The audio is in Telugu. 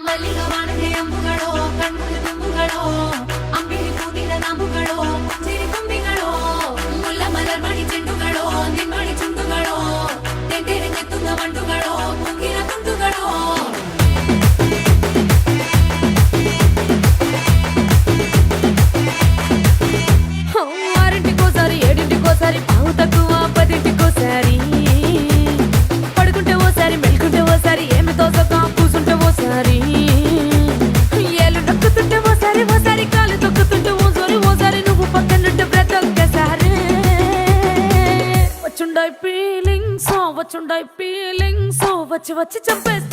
ಮಲ್ಲಿಗ ವಾಣದೆ ಅಂಬುಗಳೋ ಕಣ್ಮುಳು ತುಂಬುಗಳೋ ಅಂಬಿಳಿ ಕೂದಿದ ನಾಂಬುಗಳೋ ಚಿರಿ ತುಂಬಿಗಳೋ ಮುಲ್ಲ ಮಲರ್ ಮಣಿ ಚೆಂಡುಗಳೋ ನಿಮ್ಮಣಿ ಚುಂಡುಗಳೋ ತೆಂಟೆರೆ ಕೆತ್ತುದ ಮಂಡುಗಳೋ ಮುಂಗಿನ ತುಂಡುಗಳೋ ఆరింటికోసారి ఏడింటికోసారి పావు తక్కువ పదింటికోసారి పడుకుంటే ఓసారి మెలుకుంటే ఓసారి ఏమి తోసక కూసుంటే ఓసారి ఏళ్ళు నొక్కుతుంటే ఓసారి ఓసారి కాలు తొక్కుతుంటే ఓసారి నువ్వు పక్కనుంటే బ్రతొక్కసారి వచ్చుండాయి ఫీలింగ్స్ వచ్చి వచ్చి చంపేసి